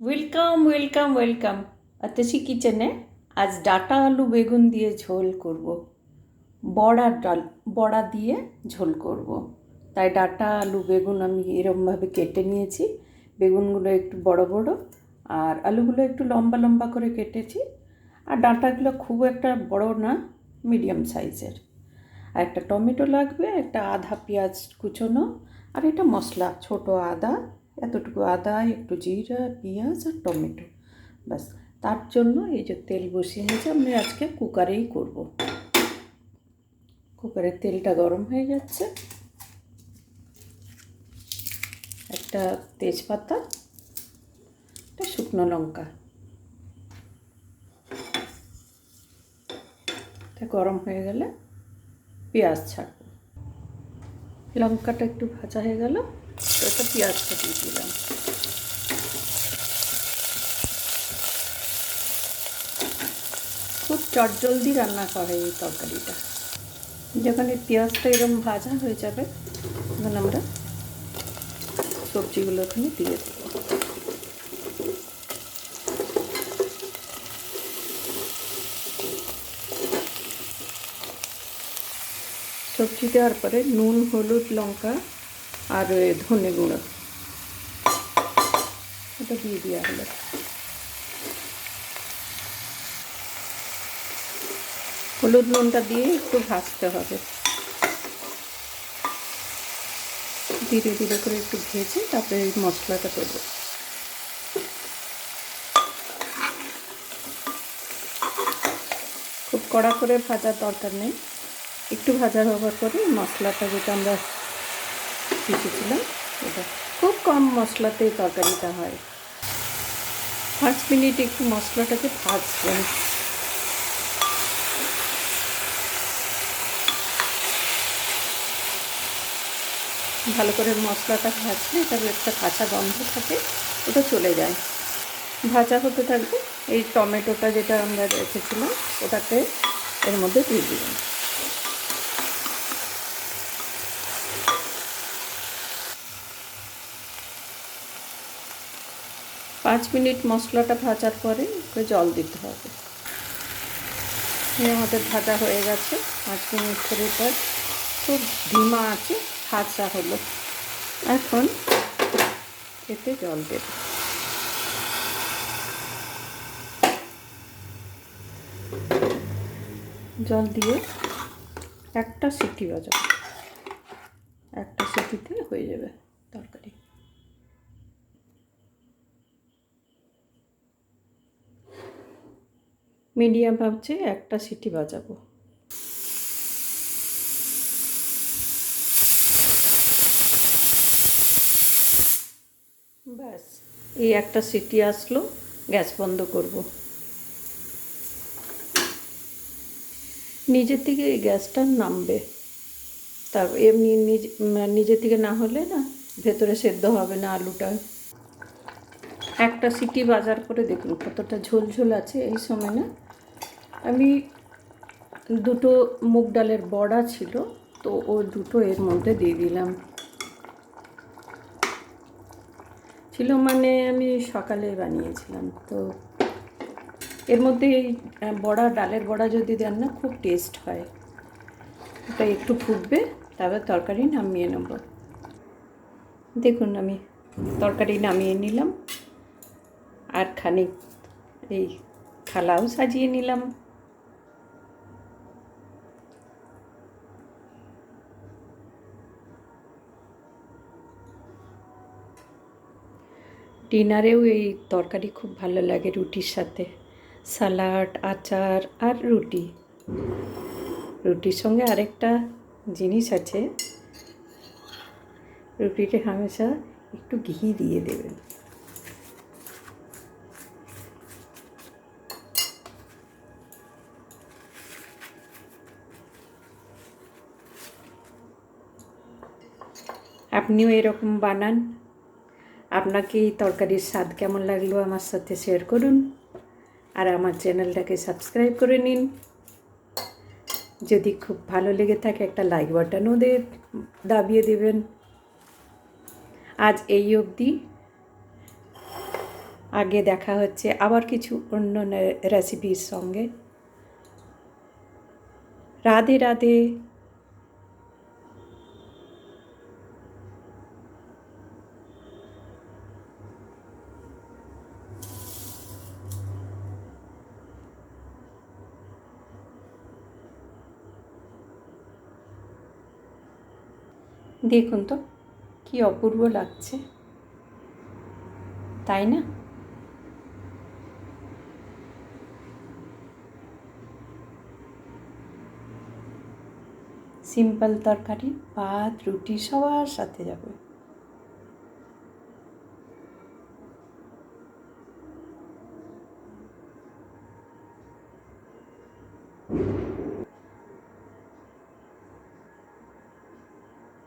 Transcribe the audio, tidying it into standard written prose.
Welcome welcome welcome আতসী কিচেনে। আজ data আলু বেগুন দিয়ে ঝোল করব। বড়া দিয়ে ঝোল করব। তাই ডাটা আলু বেগুন আমি এরমভাবে কেটে নিয়েছি। বেগুনগুলো একটু বড় বড় আর আলুগুলো একটু লম্বা লম্বা করে কেটেছি। আর ডাঁটাগুলো খুব একটা বড় না, মিডিয়াম সাইজের। আর একটা টমেটো লাগবে, একটা আধা পেঁয়াজ কুচোনো, আর এটা মশলা ছোটো আদা, এতটুকু আদা, একটু জিরা, পেঁয়াজ আর টমেটো, ব্যাস। তার জন্য এই যে তেল বসিয়ে নিয়েছি, আমি আজকে কুকারেই করব। কুকারের তেলটা গরম হয়ে যাচ্ছে। একটা তেজপাতা, একটা শুকনো লঙ্কা, এটা গরম হয়ে গেলে পেঁয়াজ ছাড়বো। লঙ্কাটা একটু ভাজা হয়ে গেল, তো এটা পেঁয়াজটা দিয়ে দিলাম। খুব চটজলদি রান্না করে এই তরকারিটা। যখন এই পেঁয়াজটা এরকম ভাজা হয়ে যাবে, তখন আমরা সবজিগুলো ওখানে দিয়ে দেবো। সবজি দেওয়ার পরে নুন, হলুদ, লঙ্কা আর ধনে গুঁড়ো এটা দিয়ে দেওয়া হলো। হলুদ নুনটা দিয়ে একটু ভাজতে হবে। ধীরে ধীরে করে একটু ভেজে তারপরে এই মশলাটা দেবো। খুব কড়া করে ভাজার দরকার নেই, একটু ভাজা হওয়ার পরে মশলাটা যেটা আমরা পিষেছিলাম, এটা খুব কম মশলাতেই তরকারিটা হয়। 5 মিনিট একটু মশলাটাকে ভাজবেন। ভালো করে মশলাটা ভাজলে এটার একটা কাঁচা গন্ধ থাকে, ওটা চলে যায়। ভাজা হতে থাকবে। এই টমেটোটা যেটা আমরা রেখেছিলাম ওটাকে এর মধ্যে দিয়ে দিলাম। পাঁচ মিনিট মশলাটা ভাজার পরে ওকে জল দিতে হবে। আমাদের ভাজা হয়ে গেছে। 5 মিনিট করে পর খুব ধিমা আছে ভাজা হলো। এখন এতে জল দেব। জল দিয়ে একটা সিটি বাজাবো। একটা সিটিতে হয়ে যাবে তরকারি। মিডিয়াম ভাবছে একটা সিটি বাজাবো। ব্যাস, এই একটা সিটি আসলো, গ্যাস বন্ধ করব। নিজের থেকে এই গ্যাসটা নামবে। তার এমনি নিজে থেকে না হলে না ভেতরে সেদ্ধ হবে না আলুটা। একটা সিটি বাজার করে দেখুন কতটা ঝোল আছে। এই সময় না আমি দুটো মুগ ডালের বড়া ছিল, তো ও দুটো এর মধ্যে দিয়ে দিলাম। ছিল মানে আমি সকালে বানিয়েছিলাম, তো এর মধ্যে এই বড়া, ডালের বড়া যদি দেন না খুব টেস্ট হয়। এটা একটু ফুটবে, তারপর তরকারি নামিয়ে নেব। দেখুন আমি তরকারি নামিয়ে নিলাম, আর খানিক এই থালাও সাজিয়ে নিলাম। ডিনারেও এই তরকারি খুব ভালো লাগে রুটির সাথে। স্যালাড, আচার আর রুটি। রুটির সঙ্গে আরেকটা জিনিস আছে, রুটিতে হামেশা একটু ঘি দিয়ে দেবেন। আপনিও এরকম বানান। আপনাকে এই তরকারির স্বাদ কেমন লাগলো আমার সাথে শেয়ার করুন, আর আমার চ্যানেলটাকে সাবস্ক্রাইব করে নিন। যদি খুব ভালো লেগে থাকে একটা লাইক বাটনও দাবিয়ে দেবেন। আজ এই অবধি। আগে দেখা হচ্ছে আবার কিছু অন্য রেসিপির সঙ্গে। রাধে রাধে। দেখুন তো কি অপূর্ব লাগছে, তাই না? সিম্পল তরকারি, ভাত, রুটি সবার সাথে যাবে।